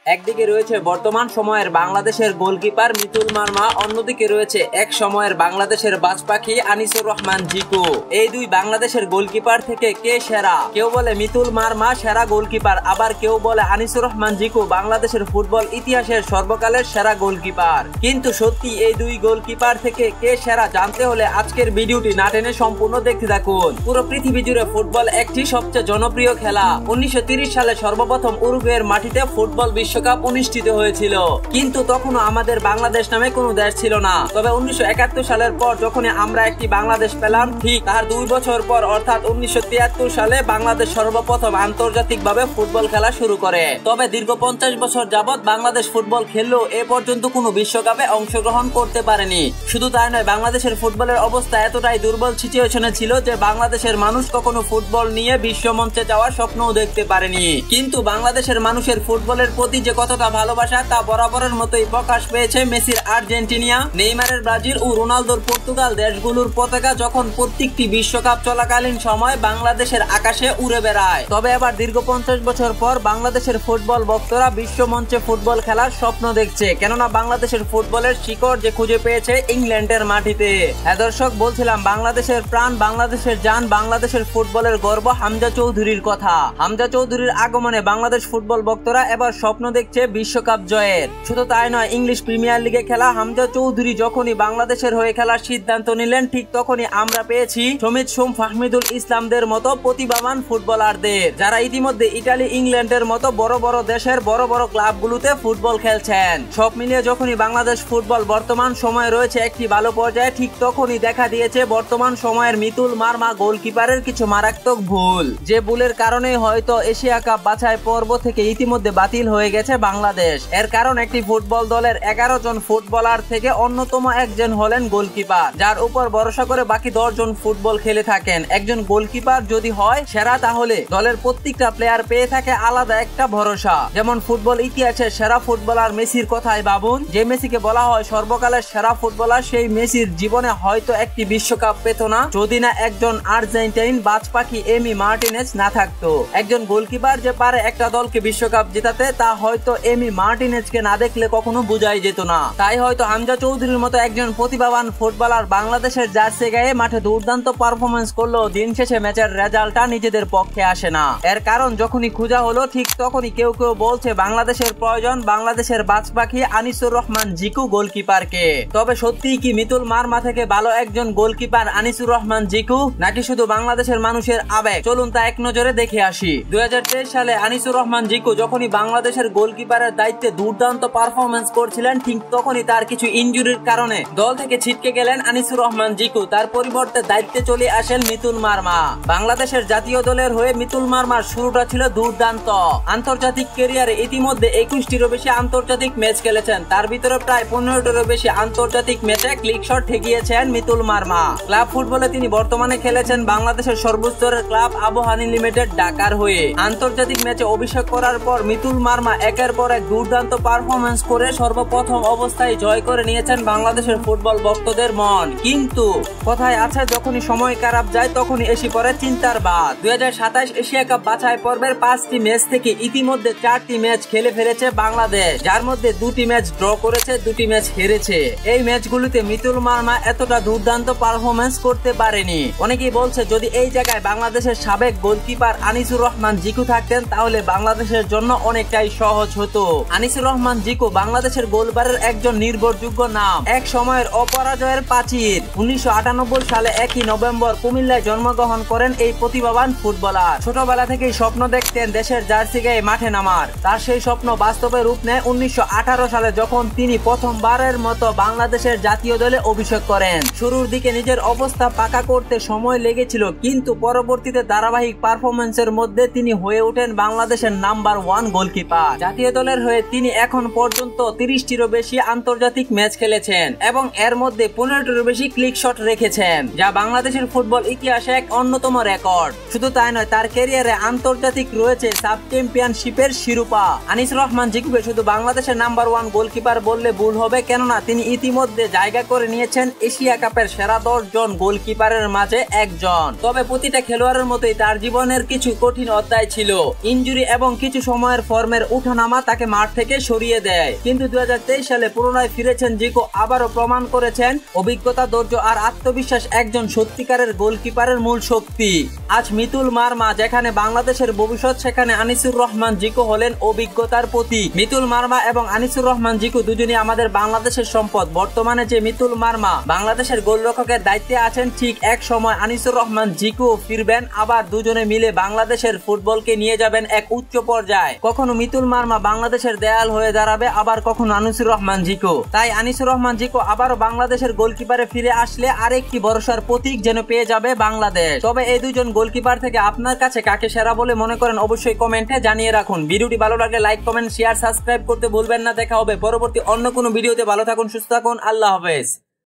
একদিকে রয়েছে বর্তমান সময়ের বাংলাদেশের গোলকিপার মিতুল মারমা, অন্যদিকে রয়েছে এক সময়ের বাংলাদেশের বাজপাখি আনিসুর রহমান জিকু। এই দুই বাংলাদেশের গোলকিপার থেকে কে সেরা? কেউ বলে মিতুল মারমা সেরা গোলকিপার, আবার কেউ বলে আনিসুর রহমান জিকু বাংলাদেশের ফুটবল ইতিহাসের সর্বকালের সেরা গোলকিপার। কিন্তু সত্যি এই দুই গোলকিপার থেকে কে সেরা জানতে হলে আজকের ভিডিওটি না টেনে সম্পূর্ণ দেখতে থাকুন। পুরো পৃথিবী জুড়ে ফুটবল একটি সবচেয়ে জনপ্রিয় খেলা। 1930 সালে সর্বপ্রথম উরুগুয়ের মাটিতে ফুটবল বিশ্বকাপ অনুষ্ঠিত হয়েছিল, কিন্তু তখনও আমাদের বাংলাদেশ নামে কোনো দেশ ছিল না। তবে 1971 সালের পর যখন আমরা একটি বাংলাদেশ পেলাম, ঠিক তার 2 বছর পর অর্থাৎ 1973 সালে বাংলাদেশ সর্বপ্রথম আন্তর্জাতিকভাবে ফুটবল খেলা শুরু করে। তবে দীর্ঘ 50 বছর যাবৎ বাংলাদেশ ফুটবল খেললেও এ পর্যন্ত কোনো বিশ্বকাপে অংশগ্রহণ করতে পারেনি। শুধু তাই নয়, বাংলাদেশের ফুটবলের অবস্থা এতটাই দুর্বল সিচুয়েশনে ছিল যে বাংলাদেশের মানুষ কখনো ফুটবল নিয়ে বিশ্বমঞ্চে যাওয়ার স্বপ্নও দেখতে পারেনি। কিন্তু বাংলাদেশের মানুষের ফুটবলের প্রতি যে কতটা ভালোবাসা তা বরাবরের মতোই প্রকাশ পেয়েছে মেসির আর্জেন্টিনা, নেইমারের ব্রাজিল ও রোনালদোর পর্তুগাল দেশগুলোর পতাকা যখন প্রত্যেকটি বিশ্বকাপ চলাকালীন সময় বাংলাদেশের আকাশে উড়ে বেড়ায়। তবে এবার দীর্ঘ 50 বছর পর বাংলাদেশের ফুটবল ভক্তরা বিশ্বমঞ্চে ফুটবল খেলার স্বপ্ন দেখছে, কেননা বাংলাদেশের ফুটবলের শিকড় যে খুঁজে পেয়েছে ইংল্যান্ডের মাটিতে। হ্যাঁ দর্শক, বলছিলাম বাংলাদেশের প্রাণ, বাংলাদেশের জান, বাংলাদেশের ফুটবলের গর্ব হামজা চৌধুরীর কথা। হামজা চৌধুরীর আগমনে বাংলাদেশ ফুটবল ভক্তরা এবার স্বপ্ন দেখছে বিশ্বকাপ জয়ের। শুধু তাই নয়, ইংলিশ প্রিমিয়ার লিগে খেলা হামজা চৌধুরী যখনই বাংলাদেশের হয়ে খেলার সিদ্ধান্ত নিলেন, ঠিক তখনই আমরা পেয়েছি সমিত সোম, ফাহমিদুল ইসলামদের মতো প্রতিভাবান ফুটবলারদের, যারা ইতিমধ্যে ইতালি, ইংল্যান্ডের মতো বড় বড় দেশের বড় বড় ক্লাবগুলোতে ফুটবল খেলছেন। সব মিলিয়ে যখনই বাংলাদেশ ফুটবল বর্তমান সময়ে রয়েছে একটি ভালো পর্যায়ে, ঠিক তখনই দেখা দিয়েছে বর্তমান সময়ের মিতুল মারমা গোলকিপারের কিছু মারাত্মক ভুল, যে ভুলের কারণে হয়তো এশিয়া কাপ বাছাই পর্ব থেকে ইতিমধ্যে বাতিল হয়ে গেছে বাংলাদেশ। এর কারণ একটি ফুটবল দলের 11 জন ফুটবলার থেকে অন্যতম একজন হলেন গোলকিপার, যার উপর ভরসা করে বাকি 10 জন ফুটবল খেলে থাকেন। একজন গোলকিপার যদি হয় সেরা, তাহলে দলের প্রত্যেকটা প্লেয়ার পেয়ে থাকে আলাদা একটা ভরসা। যেমন ফুটবল ইতিহাসের সেরা ফুটবলার মেসির কথাই ভাবুন, যে মেসিকে বলা হয় সর্বকালের সেরা ফুটবলার, সেই মেসির জীবনে হয়তো একটি বিশ্বকাপ পেত না যদি না একজন আর্জেন্টাইন বাজপাখি এমি মার্টিনেজ না থাকতো। একজন গোলকিপার যে পারে একটা দলকে বিশ্বকাপ জেতাতে, তা হয়তো এমি মার্টিনেজকে না দেখলে কখনো বোঝাই যেত না। তাই হয়তো হামজা চৌধুরীর মতো একজন প্রতিভাবান ফুটবলার বাংলাদেশের জার্সি গায়ে মাঠে দুর্দান্ত পারফরমেন্স করলেও দিন শেষে ম্যাচের রেজাল্টটা নিজেদের পক্ষে আসে না। এর কারণ যখনই খোঁজা হলো, ঠিক তখনই কেউ কেউ বলছে বাংলাদেশের প্রয়োজন বাংলাদেশের বাজপাখি আনিসুর রহমান জিকু গোলকিপারকে। তবে সত্যি কি মিতুল মারমা থেকে ভালো একজন গোলকিপার আনিসুর রহমান জিকু, নাকি শুধু বাংলাদেশের মানুষের আবেগ? চলুন তা এক নজরে দেখে আসি। 2023 সালে আনিসুর রহমান জিকু যখনই বাংলাদেশের গোলকিপারের দায়িত্বে দুর্দান্ত পারফরমেন্স করছিলেন, ঠিক তখনই তার কিছু ইনজুরির কারণে দল থেকে ছিটকে গেলেন আনিসুর রহমান জিকু। তার পরিবর্তে দায়িত্বে চলে আসেন মিতুল মারমা। বাংলাদেশের জাতীয় দলের হয়ে মিতুল মারমার শুরুটা ছিল দুর্দান্ত। আন্তর্জাতিক ক্যারিয়ারে ইতিমধ্যে 21টিরও বেশি আন্তর্জাতিক ম্যাচ খেলেছেন, তার ভিতরে প্রায় 15টিরও বেশি আন্তর্জাতিক ম্যাচে ক্লিক শট ঠেকিয়েছেন মিতুল মারমা। ক্লাব ফুটবলে তিনি বর্তমানে খেলেছেন বাংলাদেশের সর্বোচ্চের ক্লাব আবহানী লিমিটেড ঢাকার হয়ে। আন্তর্জাতিক ম্যাচে অভিষেক করার পর মিতুল মারমা একের পর এক দুর্দান্ত পারফরমেন্স করে সর্বপ্রথম অবস্থায় জয় করে নিয়েছেন বাংলাদেশের ফুটবল ভক্তদের মন। কিন্তু কথায় আছে, যখনই সময় খারাপ যায় তখনই এসে পড়ে চিন্তার বাদ। 2027 এশিয়া কাপ বাছাই পর্বের 5টি ম্যাচ থেকে ইতিমধ্যে 4টি ম্যাচ খেলে ফেলেছে বাংলাদেশ, যার মধ্যে 2টি ম্যাচ ড্র করেছে, 2টি ম্যাচ হেরেছে। এই ম্যাচগুলোতে মিতুল মারমা এতটা দুর্দান্ত পারফরমেন্স করতে পারেনি। অনেকেই বলছে যদি এই জায়গায় বাংলাদেশের সাবেক গোলকিপার আনিসুর রহমান জিকু থাকতেন, তাহলে বাংলাদেশের জন্য অনেকটাই সহজ হতো। আনিসুর রহমান জিকু বাংলাদেশের গোলবারের একজন নির্ভরযোগ্য নাম, এক সময়ের অপরাজয়ের প্রাচীর। 1998 সালে 1 নভেম্বর কুমিল্লায় জন্মগ্রহণ করেন এই প্রতিভাবান ফুটবলার। ছোটবেলা থেকেই স্বপ্ন দেখতেন দেশের জার্সি গায়ে মাঠে নামার। তার সেই স্বপ্ন বাস্তবে রূপ নেয় 1918 সালে, যখন তিনি প্রথমবারের মতো বাংলাদেশের জাতীয় দলে অভিষেক করেন। শুরুর দিকে নিজের অবস্থা পাকা করতে সময় লেগেছিল, কিন্তু পরবর্তীতে ধারাবাহিক পারফরমেন্সের মধ্যে তিনি হয়ে ওঠেন বাংলাদেশের নাম্বার 1 গোলকিপার। জাতীয় দলের হয়ে তিনি এখন পর্যন্ত 30টিরও বেশি আন্তর্জাতিক ম্যাচ খেলেছেন এবং এর মধ্যে 15টিরও বেশি ক্লিক শট রেখেছেন, যা বাংলাদেশের ফুটবল ইতিহাসে এক অন্যতম রেকর্ড। শুধু তাই নয়, তার ক্যারিয়ারে আন্তর্জাতিক রয়েছে সাব চ্যাম্পিয়নশিপের শিরোপা। আনিসুর রহমান জিকুকে শুধু বাংলাদেশের নাম্বার 1 গোলকিপার বললে ভুল হবে, কেননা তিনি ইতিমধ্যে জায়গা করে নিয়েছেন এশিয়া কাপের সেরা 10 জন গোলকিপারের মাঝে একজন। তবে প্রতিটা খেলোয়াড়ের মতোই তার জীবনের কিছু কঠিন অধ্যায় ছিল। ইনজুরি এবং কিছু সময়ের ফর্মের উঠা নামা তাকে মাঠ থেকে সরিয়ে দেয়। কিন্তু 2023 সালে পুনরায় ফিরেছেন জিকো, আবারও প্রমাণ করেছেন অভিজ্ঞতা, ধৈর্য আর আত্মবিশ্বাস একজন সত্যিকারের গোলকিপারের মূল শক্তি। আজ মিতুল মারমা যেখানে বাংলাদেশের ভবিষ্যৎ, সেখানে আনিসুর রহমান জিকো হলেন অভিজ্ঞতার প্রতীক। মিতুল মারমা এবং আনিসুর রহমান জিকো দুজনই আমাদের বাংলাদেশের সম্পদ। বর্তমানে যে মিতুল মারমা বাংলাদেশের গোলরক্ষকের দায়িত্বে আছেন, ঠিক এক সময় আনিসুর রহমান জিকো ফিরবেন, আবার দুজনে মিলে বাংলাদেশের ফুটবলকে নিয়ে যাবেন এক উচ্চ পর্যায়ে। কখনো মিতুল মারমা বাংলাদেশের দেয়াল হয়ে দাঁড়াবে, আবার কখনো আনিসুর রহমান জিকো। তাই আনিসুর রহমান জিকো আবারও বাংলাদেশের গোলকিপারে ফিরে আসলে আরেকটি ভরসার প্রতীক যেন পেয়ে যাবে বাংলাদেশ। তবে এই দুজন গোলকিপার থেকে আপনার কাছে কাকে সেরা বলে মনে করেন অবশ্যই কমেন্টে জানিয়ে রাখুন। ভিডিওটি ভালো লাগলে লাইক, কমেন্ট, শেয়ার, সাবস্ক্রাইব করতে ভুলবেন না। দেখা হবে পরবর্তী অন্য কোনো ভিডিওতে। ভালো থাকুন, সুস্থ থাকুন, আল্লাহ হাফেজ।